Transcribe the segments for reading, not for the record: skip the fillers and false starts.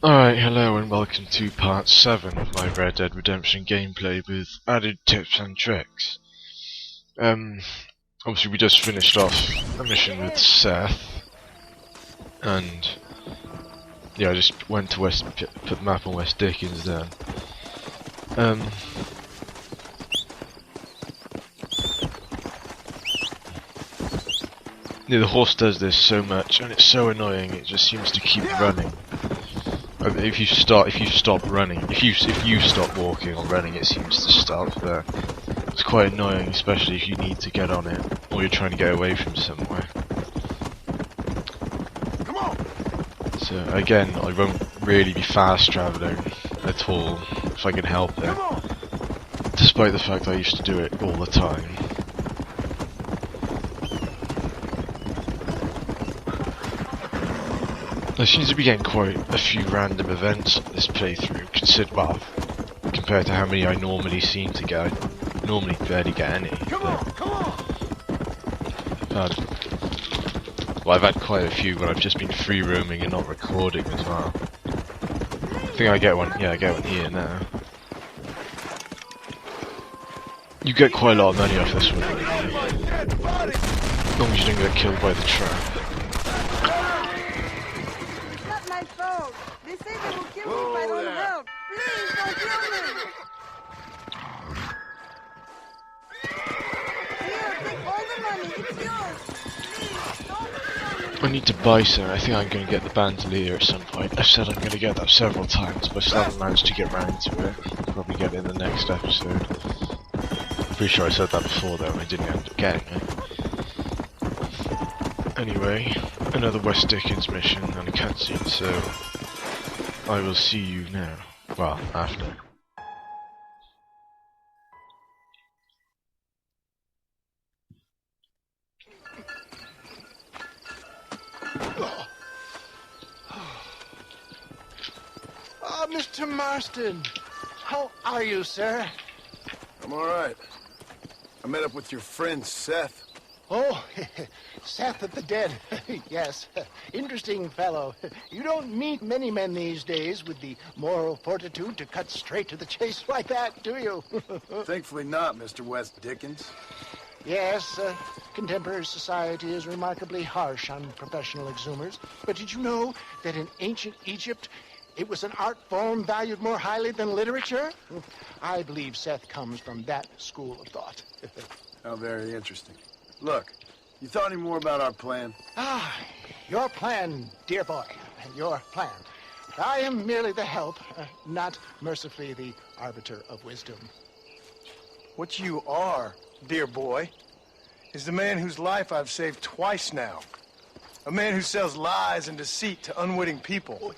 Alright, hello and welcome to part 7 of my Red Dead Redemption gameplay with added tips and tricks. Obviously we just finished off a mission with Seth, and yeah, I just went to put the map on West Dickens then. Yeah, the horse does this so much, and it's so annoying. It just seems to keep running. If you stop running, if you stop walking or running, it seems to stop there. It's quite annoying, especially if you need to get on it or you're trying to get away from somewhere. Come on. So again, I won't really be fast traveling at all if I can help it, despite the fact I used to do it all the time. There seems to be getting quite a few random events on this playthrough, compared to how many I normally seem to get. I normally barely get any. Come on. Well, I've had quite a few when I've just been free roaming and not recording as well. I think I get one. Yeah, I get one here now. You get quite a lot of money off this one, as long as you don't get killed by the trap. They say they will kill me if I don't help. Please don't kill me. Here, take all the money. It's yours. Please don't kill me. I need to buy some. I think I'm going to get the bandolier at some point. I've said I'm going to get that several times, but I still haven't managed to get round to it. I'll probably get it in the next episode. I'm pretty sure I said that before though, and I didn't end up getting it. Anyway, another West Dickens mission and a cutscene, so I will see you now. Well, after. Ah, Mr. Marston. How are you, sir? I'm all right. I met up with your friend, Seth. Oh, Seth of the Dead. Yes, interesting fellow. You don't meet many men these days with the moral fortitude to cut straight to the chase like that, do you? Thankfully not, Mr. West Dickens. Yes, contemporary society is remarkably harsh on professional exhumers. But did you know that in ancient Egypt, it was an art form valued more highly than literature? I believe Seth comes from that school of thought. How very interesting. Look, you thought any more about our plan? Ah, your plan, dear boy, your plan. I am merely the help, not mercifully the arbiter of wisdom. What you are, dear boy, is the man whose life I've saved twice now. A man who sells lies and deceit to unwitting people.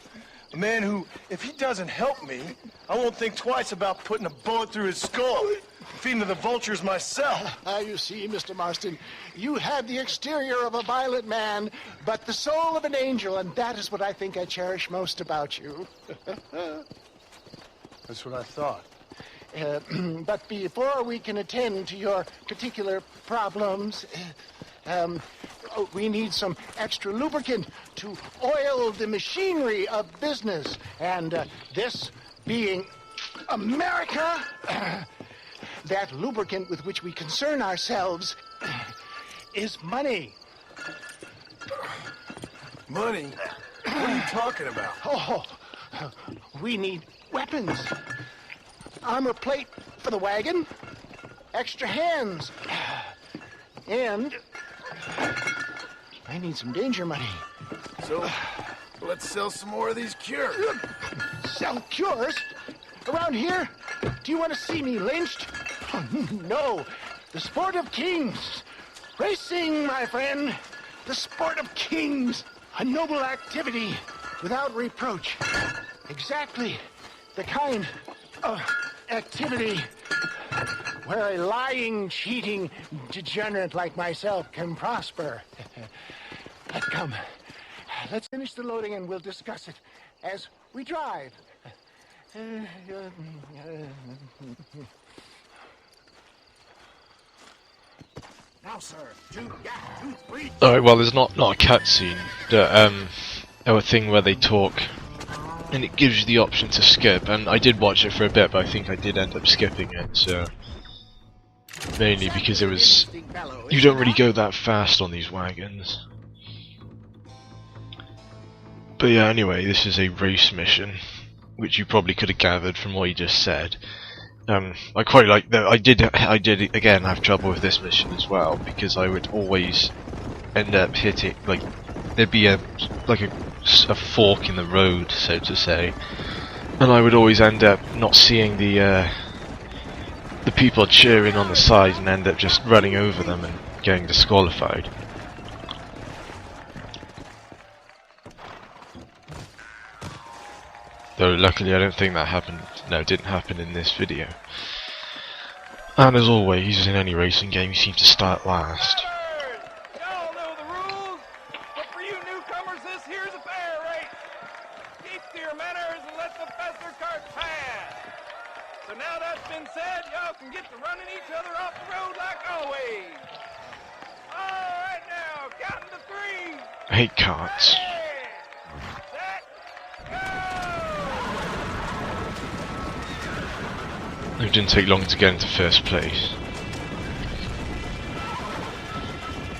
A man who, if he doesn't help me, I won't think twice about putting a bullet through his skull, feeding to the vultures myself. You see, Mr. Marston, you have the exterior of a violent man, but the soul of an angel, and that is what I think I cherish most about you. That's what I thought. But before we can attend to your particular problems, we need some extra lubricant to oil the machinery of business. And this being America, that lubricant with which we concern ourselves is money. Money? What are you talking about? Oh, we need weapons. Armor plate for the wagon, extra hands, and I need some danger money. So, let's sell some more of these cures. Sell cures? Around here? Do you want to see me lynched? Oh, no. The sport of kings. Racing, my friend. The sport of kings. A noble activity without reproach. Exactly the kind of activity where a lying, cheating degenerate like myself can prosper. But come, let's finish the loading and we'll discuss it as we drive. Now, sir, 2, 3. Alright, well, there's not a cutscene, but a thing where they talk and it gives you the option to skip, and I did watch it for a bit, but I think I did end up skipping it, so mainly because it was, you don't really go that fast on these wagons. But yeah, anyway, this is a race mission, which you probably could have gathered from what you just said. I quite like that. I did again have trouble with this mission as well, because I would always end up hitting, like, there'd be a fork in the road, so to say, and I would always end up not seeing the people cheering on the side and end up just running over them and getting disqualified. Though luckily I don't think that happened. No, it didn't happen in this video. And as always, in any racing game, you seem to start last. Y'all know the rules, but for you newcomers, this here's a fair race. Keep to your manners and let the faster cart pass. So now that's been said, y'all can get to running each other off the road like always. All right now, counting to 3. I hate carts. It didn't take long to get into first place.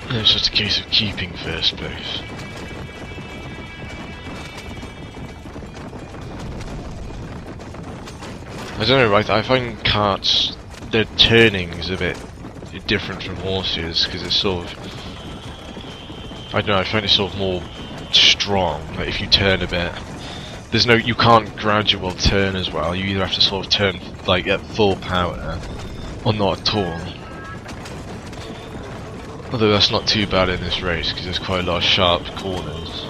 And it's just a case of keeping first place. I don't know, I find carts, their turning's a bit different from horses, because it's sort of, I don't know, I find it sort of more strong, like if you turn a bit. There's no, you can't gradual turn as well, you either have to sort of turn like at full power, or not at all. Although that's not too bad in this race, because there's quite a lot of sharp corners.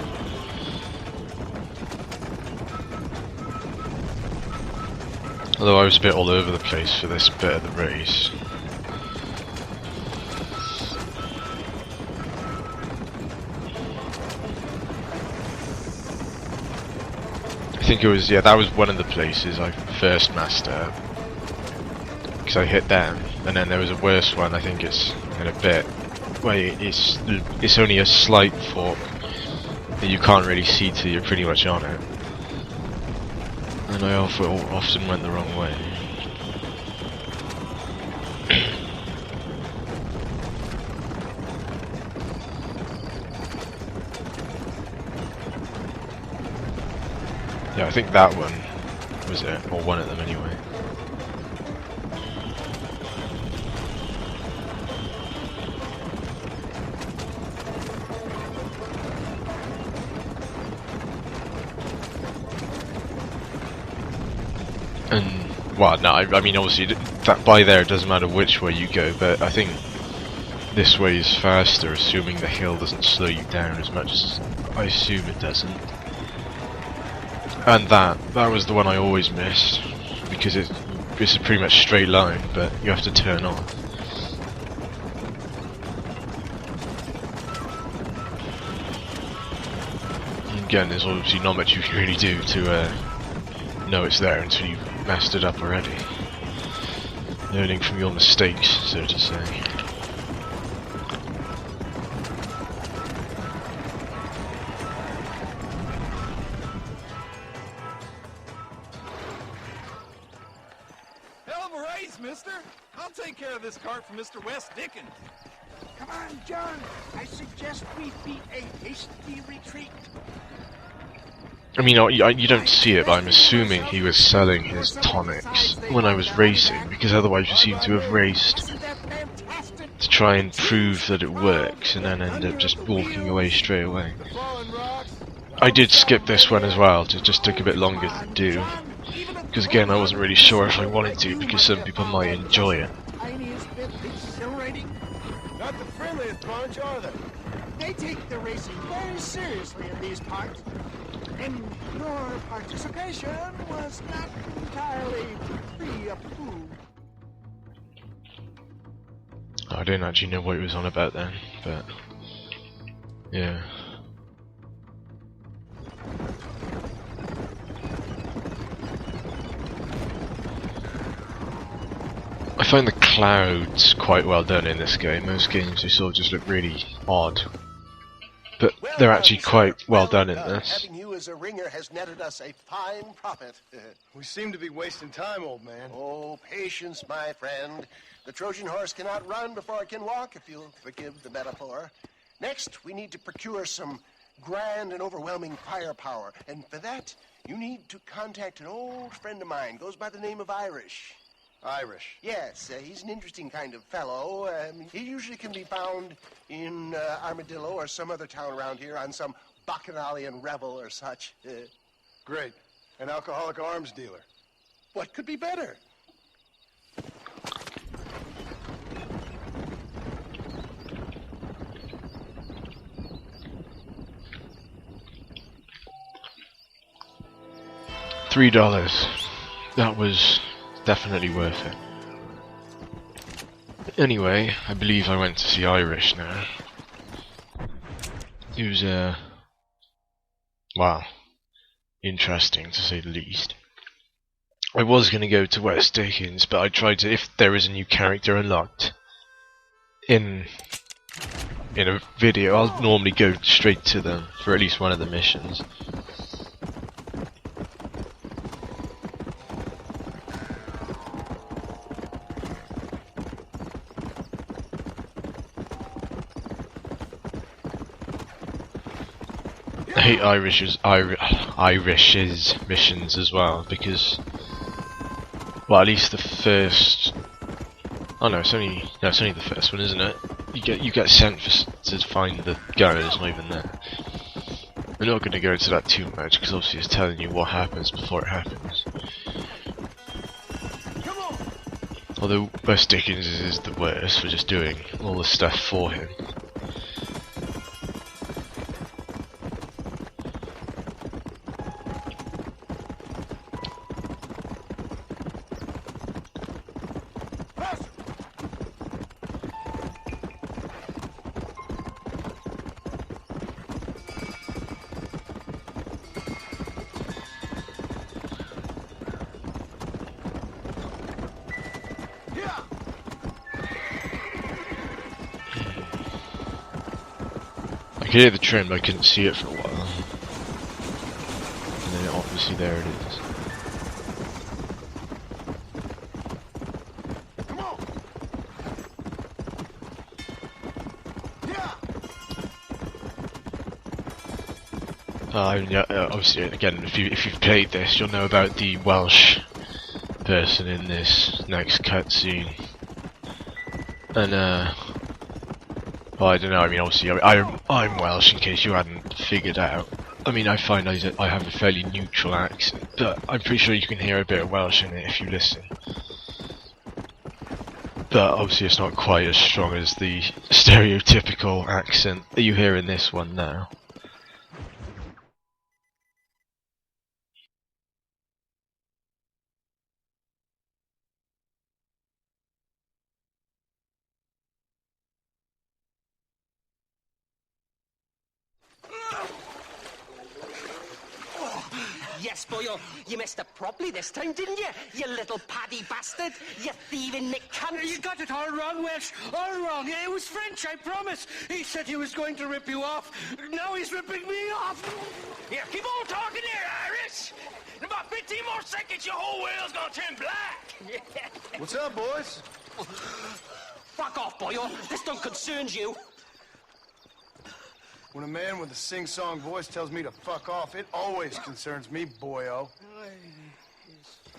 Although I was a bit all over the place for this bit of the race. I think it was, yeah, that was one of the places I first messed up, because I hit them, and then there was a worse one, I think it's in a bit, where it's only a slight fork that you can't really see till you're pretty much on it, and I often went the wrong way. Yeah, I think that one was it, or one of them anyway. And, well, no, I mean obviously that by there it doesn't matter which way you go, but I think this way is faster, assuming the hill doesn't slow you down as much as I assume it doesn't. And that was the one I always missed, because it's a pretty much straight line, but you have to turn off. And again, there's obviously not much you can really do to know it's there until you've messed it up already. Learning from your mistakes, so to say. Mister, I'll take care of this cart for Mr. West Dickens. Come on, John. I suggest we beat a hasty retreat. I mean, you don't see it, but I'm assuming he was selling his tonics when I was racing, because otherwise you seem to have raced to try and prove that it works, and then end up just walking away straight away. I did skip this one as well, it just took a bit longer to do. Because again, I wasn't really sure if I wanted to, because some people might enjoy it. Not the friendliest bunch, are they? They take the racing very seriously in these parts. And your participation was not entirely pre-approved. I didn't actually know what he was on about then, but yeah. I find the clouds quite well done in this game. Most games they sort of just look really odd. but Well they're done, actually sir. quite well done in done. this. Having you as a ringer has netted us a fine profit. We seem to be wasting time, old man. Oh, patience, my friend. The Trojan horse cannot run before it can walk, if you'll forgive the metaphor. Next, we need to procure some grand and overwhelming firepower. And for that, you need to contact an old friend of mine. Goes by the name of Irish. Irish. Yes, he's an interesting kind of fellow. He usually can be found in Armadillo or some other town around here on some bacchanalian revel or such. Great. An alcoholic arms dealer. What could be better? $3. That was definitely worth it. Anyway, I believe I went to see Irish now. It was, wow, interesting to say the least. I was going to go to West Dickens, but I tried to, if there is a new character unlocked in a video, I'll normally go straight to them for at least one of the missions. I hate Irish's missions as well, because, well, at least the first. Oh no, it's only the first one, isn't it? You get sent to find the gun, and it's not even there. We're not going to go into that too much, because obviously it's telling you what happens before it happens. Although West Dickens is the worst for just doing all the stuff for him. I could hear the train, but I couldn't see it for a while. And then obviously there it is. Come on! Yeah, obviously, again, if you've played this, you'll know about the Welsh person in this next cutscene. And well, I don't know. I mean, obviously, I'm Welsh. In case you hadn't figured out. I mean, I find I have a fairly neutral accent, but I'm pretty sure you can hear a bit of Welsh in it if you listen. But obviously, it's not quite as strong as the stereotypical accent that you hear in this one now. Yes, boyo, you messed up properly this time, didn't you? You little paddy bastard. You thieving Nick cunt. You got it all wrong, Welsh. All wrong. It was French, I promise. He said he was going to rip you off. Now he's ripping me off. Yeah, keep on talking there, Irish. In about 15 more seconds, your whole world's gonna turn black. What's up, boys? Fuck off, boyo. This don't concern you. When a man with a sing-song voice tells me to fuck off, it always concerns me, boyo.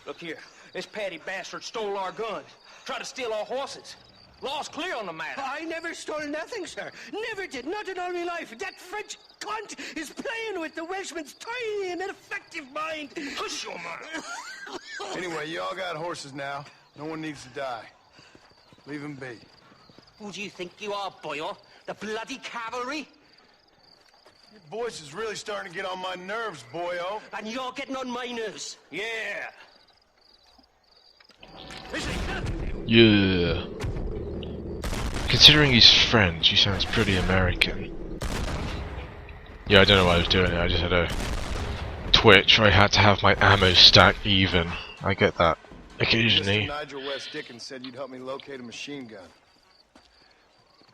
Look here, this paddy bastard stole our guns, tried to steal our horses. Law's clear on the matter. I never stole nothing, sir. Never did. Not in all my life. That French cunt is playing with the Welshman's tiny and ineffective mind. Hush your mouth. Anyway, you all got horses now. No one needs to die. Leave them be. Who do you think you are, boyo? The bloody cavalry? Your voice is really starting to get on my nerves, boyo. And you're getting on my nerves. Yeah. Yeah. Considering he's French, he sounds pretty American. Yeah, I don't know why I was doing it. I just had a twitch where I had to have my ammo stack even. I get that Mr. occasionally. Nigel West Dickens said you'd help me locate a machine gun.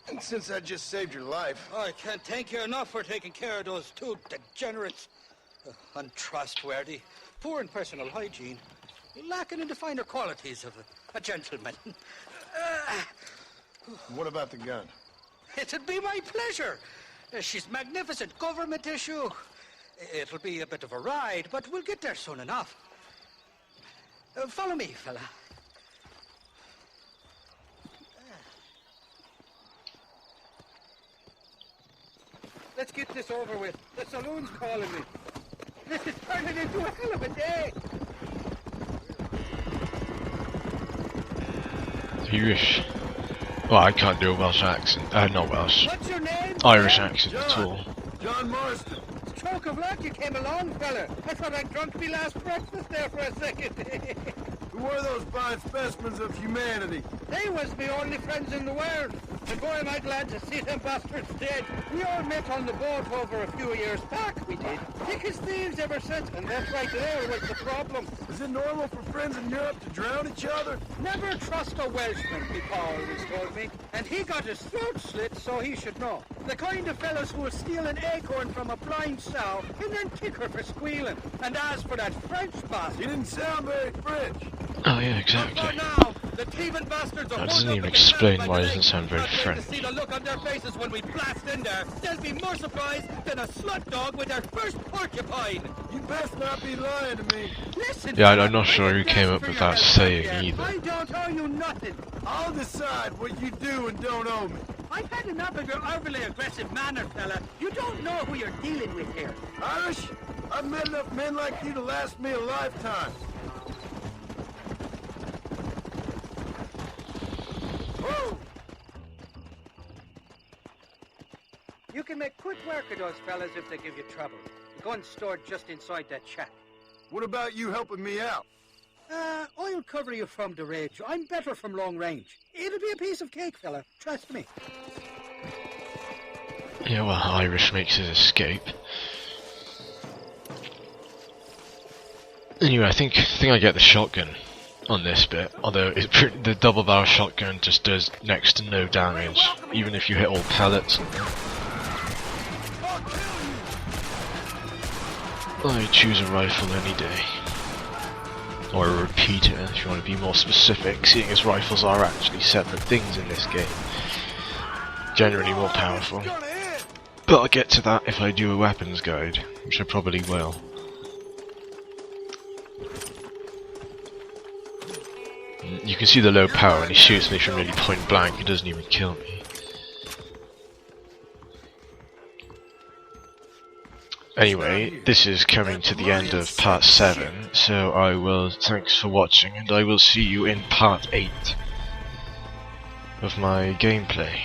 And since I just saved your life, I can't thank you enough for taking care of those two degenerates. Untrustworthy, poor in personal hygiene, lacking in the finer qualities of a gentleman. what about the gun? It'd be my pleasure. She's magnificent, government issue. It'll be a bit of a ride, but we'll get there soon enough. Follow me, fella. Let's get this over with. The saloon's calling me. This is turning into a hell of a day. Irish. Well, I can't do a Welsh accent. Not Welsh. What's your name? Irish accent at all. John Marston. Stroke of luck, you came along, fella. I thought I'd drunk me last breakfast there for a second. Who are those fine specimens of humanity? They was my only friends in the world. And boy, am I glad to see them bastards dead. We all met on the boat over a few years back, we did. Thick as thieves ever since, and that right there was the problem. Is it normal for friends in Europe to drown each other? Never trust a Welshman, my pa always told me. And he got his throat slit, so he should know. The kind of fellas who will steal an acorn from a blind sow and then kick her for squealing. And as for that French bastard... He didn't sound very French. Oh yeah, exactly. For now, the thieving bastards are That doesn't holding even up the explain canal why by it the doesn't sound very Can't wait French. to see the look on their faces when we blast in there. They'll be more surprised than a slut dog with their first porcupine. You best not be lying to me. Listen, Yeah, I'm not sure who came up with that saying I either. don't owe you nothing. I'll decide what you do and don't owe me. I've had enough of your overly aggressive manner, fella. You don't know who you're dealing with here. Irish, I've met enough men like you to last me a lifetime. Whoa! You can make quick work of those fellas if they give you trouble. The gun's stored just inside that shack. What about you helping me out? I'll cover you from the ridge. I'm better from long range. It'll be a piece of cake, fella. Trust me. Yeah, well, Irish makes his escape. Anyway, I think I get the shotgun on this bit. Although the double barrel shotgun just does next to no damage, even if you hit all pellets. I choose a rifle any day. Or a repeater, if you want to be more specific, seeing as rifles are actually separate things in this game. Generally more powerful. But I'll get to that if I do a weapons guide, which I probably will. You can see the low power when he shoots me from nearly point blank, he doesn't even kill me. Anyway, this is coming to the end of part 7, so thanks for watching, and I will see you in part 8 of my gameplay.